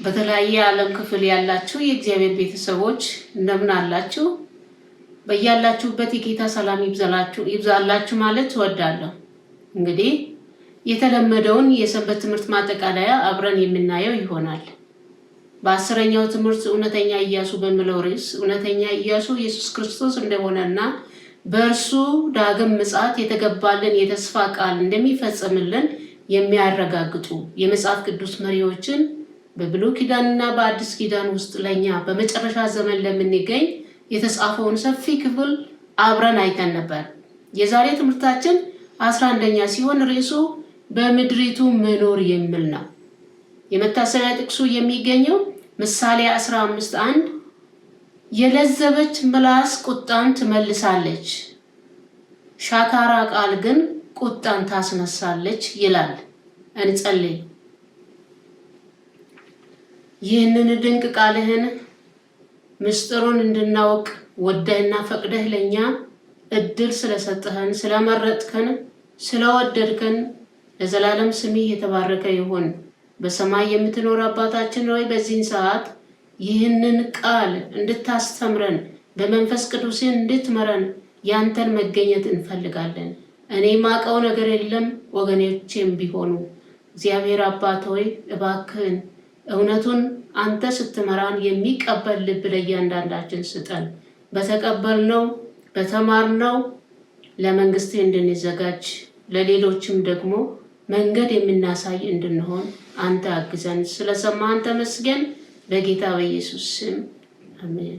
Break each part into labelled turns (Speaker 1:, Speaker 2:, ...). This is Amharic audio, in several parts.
Speaker 1: በተለያየ ዓለም ክፍል ያላችሁ የእግዚአብሔር ቤተሰቦች እንደምን አላችሁ? በእያላችሁበት የጌታ ሰላም ይብዛላችሁ ማለት እወዳለሁ። እንግዲህ የተለመደውን የሰንበት ትምህርት ማጠቃለያ አብረን የምናየው ይሆናል። በ10ኛው ትምህርት እውነተኛ ኢያሱ በሚለው ርዕስ እውነተኛ ኢያሱ ኢየሱስ ክርስቶስ እንደሆነና በእርሱ ዳግም ምጽአት የተገባልን የተስፋ ቃል እንደሚፈጸምልን የሚያረጋግጡ የመጽሐፍ ቅዱስ መሪዎችን በብሉይ ኪዳንና በአዲስ ኪዳን ውስጥ ለኛ በመጨረሻ ዘመን ለምንገኝ የተጻፈውን ሰፊ ክፍል አብረን አይተን ነበር። የዛሬ ትምህርታችን 11ኛ ሲሆን ርዕሱ በምድሪቱ መኖር የሚል ነው። የመታሰቢያ ጥቅሱ የሚገኘው ምሳሌ 15:1 የለዘበች ምላስ ቁጣን ትመልሳለች፣ ሻካራ ቃል ግን ቁጣን ታስነሳለች ይላል። እንጸልይ። ይህንን ድንቅ ቃልህን ምስጢሩን እንድናውቅ ወደህና ፈቅደህ ለኛ እድል ስለሰጠህን ስለመረጥከን ስለወደድከን ለዘላለም ስምህ የተባረከ ይሁን። በሰማይ የምትኖር አባታችን ሆይ በዚህን ሰዓት ይህንን ቃል እንድታስተምረን በመንፈስ ቅዱስ እንድትመረን ያንተን መገኘት እንፈልጋለን። እኔ ማቀው ነገር የለም ወገኖቼም ቢሆኑ እግዚአብሔር አባት ሆይ እባክህን እውነቱን አንተ ስትመራን የሚቀበል ልብ ለእያንዳንዳችን ስጠን። በተቀበልነው በተማርነው ለመንግስት እንድንዘጋጅ ለሌሎችም ደግሞ መንገድ የምናሳይ እንድንሆን አንተ አግዘን። ስለሰማን ተመስገን። በጌታ በኢየሱስ ስም አሜን።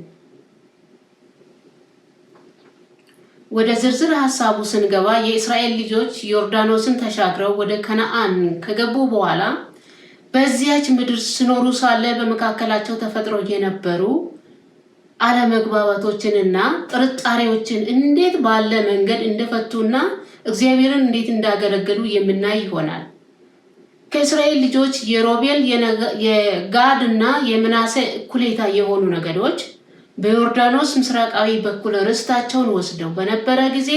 Speaker 1: ወደ ዝርዝር ሐሳቡ ስንገባ የእስራኤል ልጆች ዮርዳኖስን ተሻግረው ወደ ከነዓን ከገቡ በኋላ በዚያች ምድር ሲኖሩ ሳለ በመካከላቸው ተፈጥሮ የነበሩ አለመግባባቶችንና ጥርጣሬዎችን እንዴት ባለ መንገድ እንደፈቱና እግዚአብሔርን እንዴት እንዳገለገሉ የምናይ ይሆናል። ከእስራኤል ልጆች የሮቤል የጋድና የምናሴ እኩሌታ የሆኑ ነገዶች በዮርዳኖስ ምስራቃዊ በኩል ርስታቸውን ወስደው በነበረ ጊዜ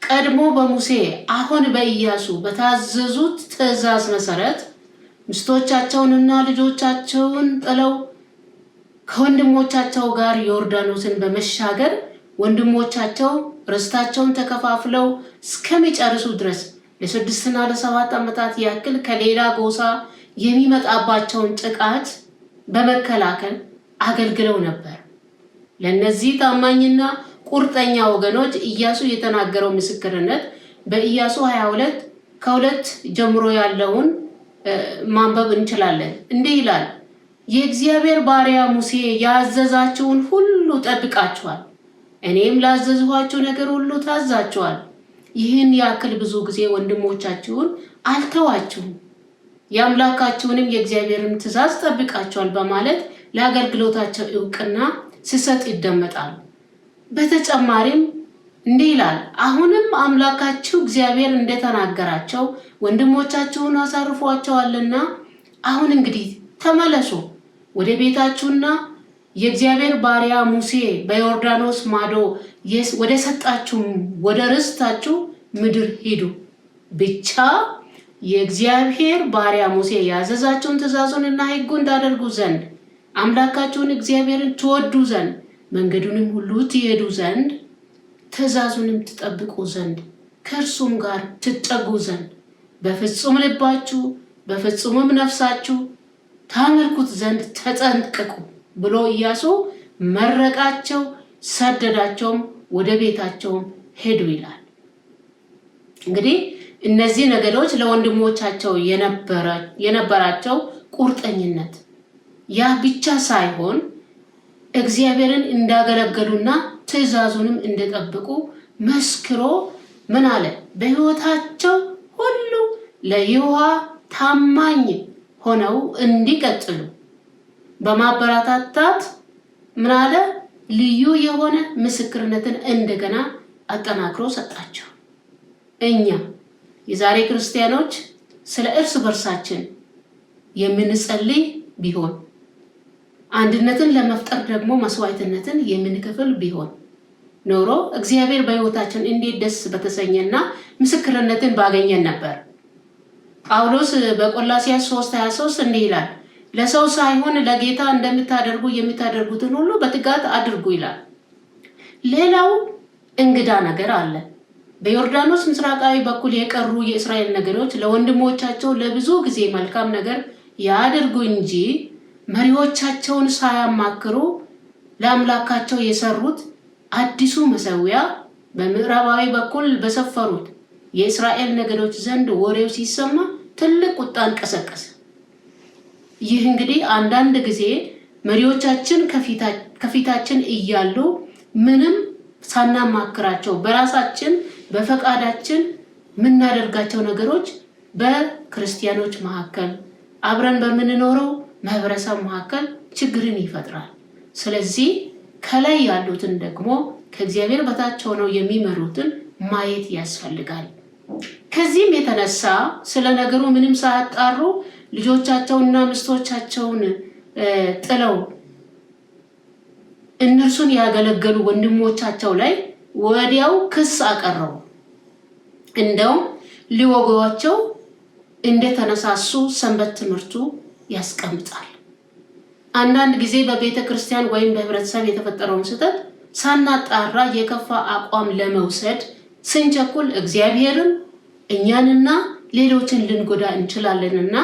Speaker 1: ቀድሞ በሙሴ አሁን በኢያሱ በታዘዙት ትእዛዝ መሰረት ሚስቶቻቸውንና ልጆቻቸውን ጥለው ከወንድሞቻቸው ጋር ዮርዳኖስን በመሻገር ወንድሞቻቸው ርስታቸውን ተከፋፍለው እስከሚጨርሱ ድረስ ለ6 እና ለ7 ዓመታት ያክል ከሌላ ጎሳ የሚመጣባቸውን ጥቃት በመከላከል አገልግለው ነበር። ለነዚህ ታማኝና ቁርጠኛ ወገኖች ኢያሱ የተናገረው ምስክርነት በኢያሱ 22 ከ2 ጀምሮ ያለውን ማንበብ እንችላለን። እንዲህ ይላል፣ የእግዚአብሔር ባሪያ ሙሴ ያዘዛችሁን ሁሉ ጠብቃችኋል፣ እኔም ላዘዝኋችሁ ነገር ሁሉ ታዛችኋል። ይህን ያክል ብዙ ጊዜ ወንድሞቻችሁን አልተዋችሁም፣ የአምላካችሁንም የእግዚአብሔርን ትእዛዝ ጠብቃችኋል በማለት ለአገልግሎታቸው ዕውቅና ሲሰጥ ይደመጣል። በተጨማሪም እንዲህ ይላል፣ አሁንም አምላካችሁ እግዚአብሔር እንደተናገራቸው ወንድሞቻችሁን አሳርፏቸዋልና አሁን እንግዲህ ተመለሱ፣ ወደ ቤታችሁና የእግዚአብሔር ባሪያ ሙሴ በዮርዳኖስ ማዶ ወደ ሰጣችሁ ወደ ርስታችሁ ምድር ሂዱ። ብቻ የእግዚአብሔር ባሪያ ሙሴ ያዘዛችሁን ትእዛዙንና ሕጉን ታደርጉ ዘንድ አምላካችሁን እግዚአብሔርን ትወዱ ዘንድ መንገዱንም ሁሉ ትሄዱ ዘንድ ትእዛዙንም ትጠብቁ ዘንድ ከእርሱም ጋር ትጠጉ ዘንድ በፍጹም ልባችሁ በፍጹምም ነፍሳችሁ ታመልኩት ዘንድ ተጠንቀቁ ብሎ ኢያሱ መረቃቸው፣ ሰደዳቸውም፣ ወደ ቤታቸውም ሄዱ ይላል። እንግዲህ እነዚህ ነገሮች ለወንድሞቻቸው የነበራቸው ቁርጠኝነት ያ ብቻ ሳይሆን እግዚአብሔርን እንዳገለገሉና ትእዛዙንም እንደጠበቁ መስክሮ ምን አለ? በሕይወታቸው ሁሉ ለይሖዋ ታማኝ ሆነው እንዲቀጥሉ በማበረታታት ምን አለ? ልዩ የሆነ ምስክርነትን እንደገና አጠናክሮ ሰጣቸው። እኛ የዛሬ ክርስቲያኖች ስለ እርስ በርሳችን የምንጸልይ ቢሆን አንድነትን ለመፍጠር ደግሞ መስዋዕትነትን የምንከፍል ቢሆን ኖሮ እግዚአብሔር በሕይወታችን እንዴት ደስ በተሰኘና ምስክርነትን ባገኘን ነበር። ጳውሎስ በቆላስይስ 3:23 እንዲህ ይላል፣ ለሰው ሳይሆን ለጌታ እንደምታደርጉ የምታደርጉትን ሁሉ በትጋት አድርጉ ይላል። ሌላው እንግዳ ነገር አለ። በዮርዳኖስ ምስራቃዊ በኩል የቀሩ የእስራኤል ነገዶች ለወንድሞቻቸው ለብዙ ጊዜ መልካም ነገር ያድርጉ እንጂ መሪዎቻቸውን ሳያማክሩ ለአምላካቸው የሰሩት አዲሱ መሠዊያ በምዕራባዊ በኩል በሰፈሩት የእስራኤል ነገዶች ዘንድ ወሬው ሲሰማ ትልቅ ቁጣን ቀሰቀሰ። ይህ እንግዲህ አንዳንድ ጊዜ መሪዎቻችን ከፊታችን እያሉ ምንም ሳናማክራቸው በራሳችን በፈቃዳችን የምናደርጋቸው ነገሮች በክርስቲያኖች መካከል አብረን በምንኖረው ማህበረሰብ መካከል ችግርን ይፈጥራል። ስለዚህ ከላይ ያሉትን ደግሞ ከእግዚአብሔር በታች ሆነው የሚመሩትን ማየት ያስፈልጋል። ከዚህም የተነሳ ስለ ነገሩ ምንም ሳያጣሩ ልጆቻቸውንና ሚስቶቻቸውን ጥለው እነርሱን ያገለገሉ ወንድሞቻቸው ላይ ወዲያው ክስ አቀረቡ። እንደውም ሊወጓቸው እንደተነሳሱ ሰንበት ትምህርቱ ያስቀምጣል። አንዳንድ ጊዜ በቤተ ክርስቲያን ወይም በህብረተሰብ የተፈጠረውን ስህተት ሳናጣራ የከፋ አቋም ለመውሰድ ስንቸኩል እግዚአብሔርን እኛንና ሌሎችን ልንጎዳ እንችላለንና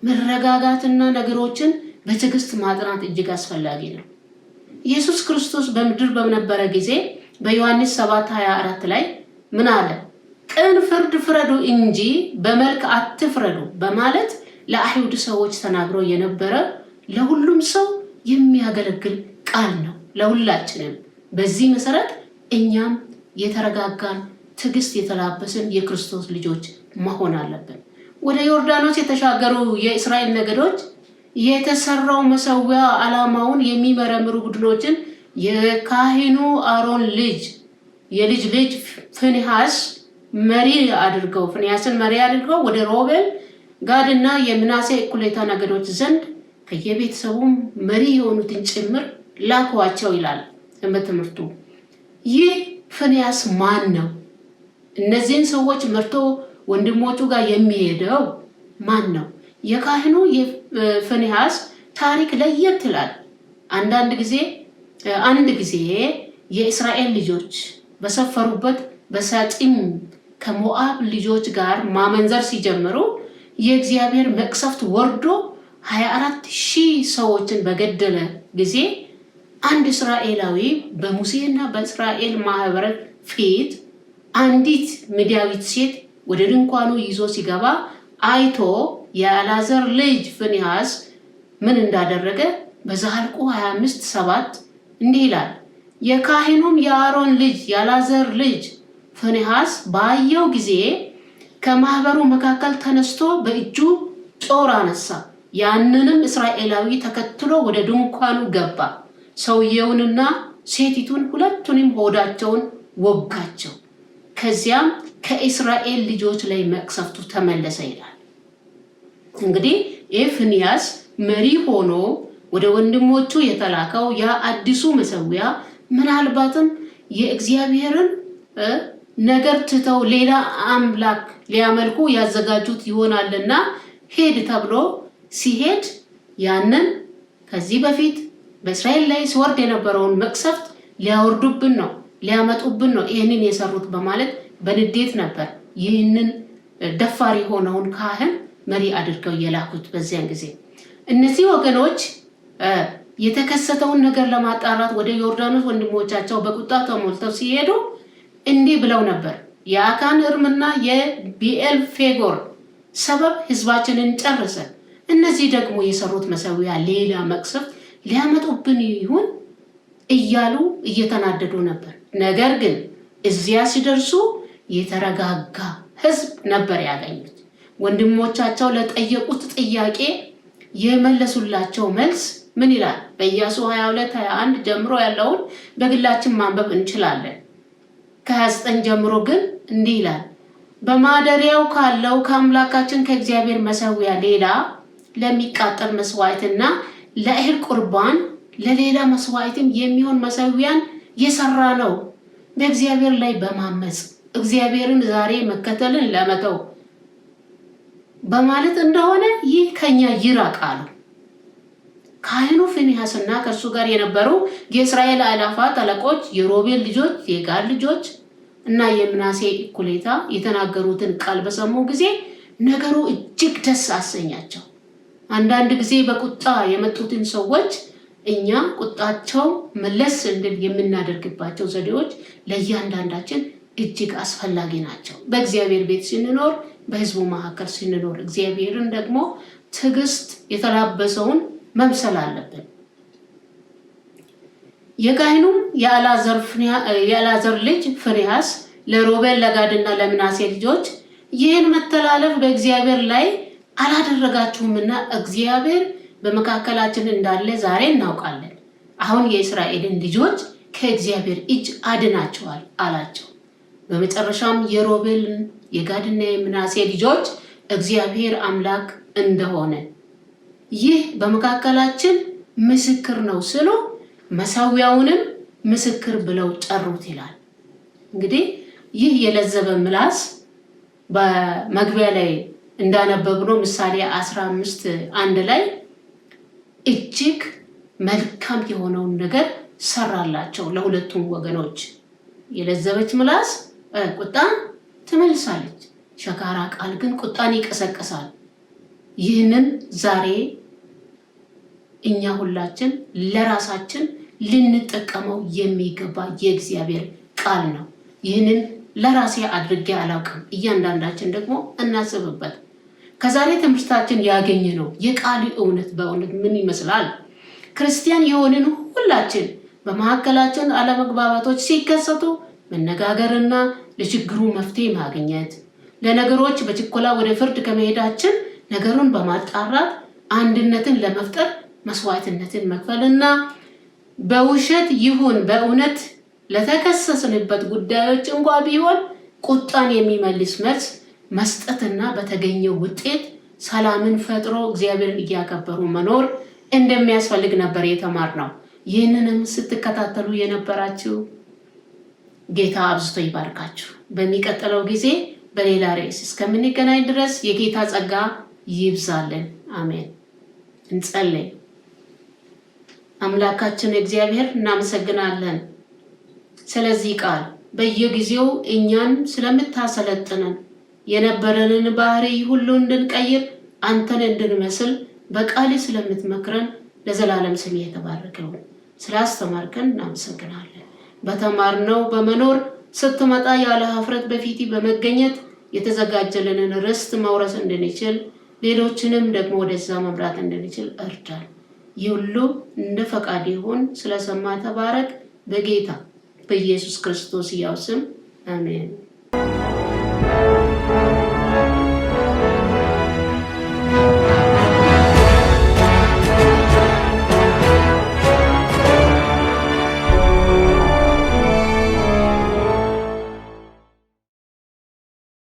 Speaker 1: መረጋጋትና ነገሮችን በትዕግስት ማጥናት እጅግ አስፈላጊ ነው። ኢየሱስ ክርስቶስ በምድር በነበረ ጊዜ በዮሐንስ 7:24 ላይ ምን አለ? ቅን ፍርድ ፍረዱ እንጂ በመልክ አትፍረዱ በማለት ለአይሁድ ሰዎች ተናግሮ የነበረ ለሁሉም ሰው የሚያገለግል ቃል ነው፣ ለሁላችንም። በዚህ መሰረት እኛም የተረጋጋን ትዕግስት የተላበስን የክርስቶስ ልጆች መሆን አለብን። ወደ ዮርዳኖስ የተሻገሩ የእስራኤል ነገዶች የተሰራው መሠዊያ ዓላማውን የሚመረምሩ ቡድኖችን የካህኑ አሮን የልጅ ልጅ ፊንሐስን መሪ አድርገው ወደ ሮቤል፣ ጋድና የምናሴ እኩሌታ ነገዶች ዘንድ ከየቤተሰቡም መሪ የሆኑትን ጭምር ላኳቸው ይላል ትምህርቱ። ይህ ፊንሐስ ማን ነው? እነዚህን ሰዎች መርቶ ወንድሞቹ ጋር የሚሄደው ማን ነው? የካህኑ የፊንሐስ ታሪክ ለየት ይላል። አንድ ጊዜ የእስራኤል ልጆች በሰፈሩበት በሳጢም ከሞዓብ ልጆች ጋር ማመንዘር ሲጀምሩ የእግዚአብሔር መቅሰፍት ወርዶ 24,000 ሰዎችን በገደለ ጊዜ አንድ እስራኤላዊ በሙሴና በእስራኤል ማህበር ፊት አንዲት ምድያዊት ሴት ወደ ድንኳኑ ይዞ ሲገባ አይቶ የአልዓዛር ልጅ ፊንሐስ ምን እንዳደረገ በዘኍልቍ 25:7 እንዲህ ይላል። የካህኑም የአሮን ልጅ የአልዓዛር ልጅ ፊንሐስ ባየው ጊዜ ከማህበሩ መካከል ተነስቶ በእጁ ጦር አነሳ። ያንንም እስራኤላዊ ተከትሎ ወደ ድንኳኑ ገባ። ሰውየውንና ሴቲቱን ሁለቱንም ሆዳቸውን ወጋቸው። ከዚያም ከእስራኤል ልጆች ላይ መቅሰፍቱ ተመለሰ ይላል። እንግዲህ ፊንሐስ መሪ ሆኖ ወደ ወንድሞቹ የተላከው ያ አዲሱ መሠዊያ ምናልባትም የእግዚአብሔርን ነገር ትተው ሌላ አምላክ ሊያመልኩ ያዘጋጁት ይሆናልና ሄድ ተብሎ ሲሄድ ያንን ከዚህ በፊት በእስራኤል ላይ ሲወርድ የነበረውን መቅሰፍት ሊያወርዱብን ነው፣ ሊያመጡብን ነው ይህንን የሰሩት በማለት በንዴት ነበር ይህንን ደፋሪ ሆነውን ካህን መሪ አድርገው የላኩት። በዚያን ጊዜ እነዚህ ወገኖች የተከሰተውን ነገር ለማጣራት ወደ ዮርዳኖስ ወንድሞቻቸው በቁጣ ተሞልተው ሲሄዱ እንዲህ ብለው ነበር። የአካን እርምና የብዔልፌጎር ሰበብ ህዝባችንን ጨረሰ። እነዚህ ደግሞ የሰሩት መሠዊያ ሌላ መቅሰፍት ሊያመጡብን ይሁን እያሉ እየተናደዱ ነበር። ነገር ግን እዚያ ሲደርሱ የተረጋጋ ህዝብ ነበር ያገኙት። ወንድሞቻቸው ለጠየቁት ጥያቄ የመለሱላቸው መልስ ምን ይላል? በኢያሱ 22:21 ጀምሮ ያለውን በግላችን ማንበብ እንችላለን። ከ29 ጀምሮ ግን እንዲህ ይላል። በማደሪያው ካለው ከአምላካችን ከእግዚአብሔር መሠዊያ ሌላ ለሚቃጠል መስዋዕትና ለእህል ቁርባን ለሌላ መስዋዕትም የሚሆን መሰዊያን የሰራ ነው በእግዚአብሔር ላይ በማመጽ እግዚአብሔርን ዛሬ መከተልን ለመተው በማለት እንደሆነ ይህ ከኛ ይራቃሉ። ካህኑ ፊንሐስና ከእርሱ ጋር የነበሩ የእስራኤል አእላፋት አለቆች የሮቤል ልጆች፣ የጋድ ልጆች እና የምናሴ እኩሌታ የተናገሩትን ቃል በሰሙ ጊዜ ነገሩ እጅግ ደስ አሰኛቸው። አንዳንድ ጊዜ በቁጣ የመጡትን ሰዎች እኛ ቁጣቸው መለስ እንድል የምናደርግባቸው ዘዴዎች ለእያንዳንዳችን እጅግ አስፈላጊ ናቸው። በእግዚአብሔር ቤት ስንኖር፣ በሕዝቡ መካከል ስንኖር እግዚአብሔርን ደግሞ ትዕግስት የተላበሰውን መምሰል አለብን። የካህኑም የአልዓዛር ልጅ ፊንሐስ ለሮቤል ለጋድና ለምናሴ ልጆች ይህን መተላለፍ በእግዚአብሔር ላይ አላደረጋችሁምና እግዚአብሔር በመካከላችን እንዳለ ዛሬ እናውቃለን። አሁን የእስራኤልን ልጆች ከእግዚአብሔር እጅ አድናቸዋል አላቸው። በመጨረሻም የሮቤልን የጋድና የምናሴ ልጆች እግዚአብሔር አምላክ እንደሆነ ይህ በመካከላችን ምስክር ነው ስሉ መሰዊያውንም ምስክር ብለው ጠሩት ይላል። እንግዲህ ይህ የለዘበ ምላስ በመግቢያ ላይ እንዳነበብነው ምሳሌ 15:1 ላይ እጅግ መልካም የሆነውን ነገር ሰራላቸው ለሁለቱም ወገኖች። የለዘበች ምላስ ቁጣን ትመልሳለች፣ ሸካራ ቃል ግን ቁጣን ይቀሰቅሳል። ይህንን ዛሬ እኛ ሁላችን ለራሳችን ልንጠቀመው የሚገባ የእግዚአብሔር ቃል ነው። ይህንን ለራሴ አድርጌ አላውቅም። እያንዳንዳችን ደግሞ እናስብበት። ከዛሬ ትምህርታችን ያገኘ ነው የቃሉ እውነት በእውነት ምን ይመስላል? ክርስቲያን የሆንን ሁላችን በመካከላችን አለመግባባቶች ሲከሰቱ መነጋገርና ለችግሩ መፍትሄ ማግኘት፣ ለነገሮች በችኮላ ወደ ፍርድ ከመሄዳችን ነገሩን በማጣራት አንድነትን ለመፍጠር መስዋዕትነትን መክፈልና በውሸት ይሁን በእውነት ለተከሰስንበት ጉዳዮች እንኳ ቢሆን ቁጣን የሚመልስ መልስ መስጠትና በተገኘው ውጤት ሰላምን ፈጥሮ እግዚአብሔርን እያከበሩ መኖር እንደሚያስፈልግ ነበር የተማርነው። ይህንንም ስትከታተሉ የነበራችሁ ጌታ አብዝቶ ይባርካችሁ። በሚቀጥለው ጊዜ በሌላ ርዕስ እስከምንገናኝ ድረስ የጌታ ጸጋ ይብዛልን። አሜን። እንጸልይ። አምላካችን እግዚአብሔር እናመሰግናለን ስለዚህ ቃል በየጊዜው እኛን ስለምታሰለጥነን የነበረንን ባህሪ ሁሉ እንድንቀይር አንተን እንድንመስል በቃል ስለምትመክረን ለዘላለም ስም የተባረከ ይሁን። ስላስተማርከን እናመሰግናለን። በተማርነው በመኖር ስትመጣ ያለ ኀፍረት በፊት በመገኘት የተዘጋጀልንን ርስት መውረስ እንድንችል ሌሎችንም ደግሞ ወደዛ መምራት እንድንችል እርዳን። ይህ ሁሉ እንደ ፈቃድ ይሁን። ስለሰማ ተባረክ። በጌታ በኢየሱስ ክርስቶስ ያው ስም አሜን።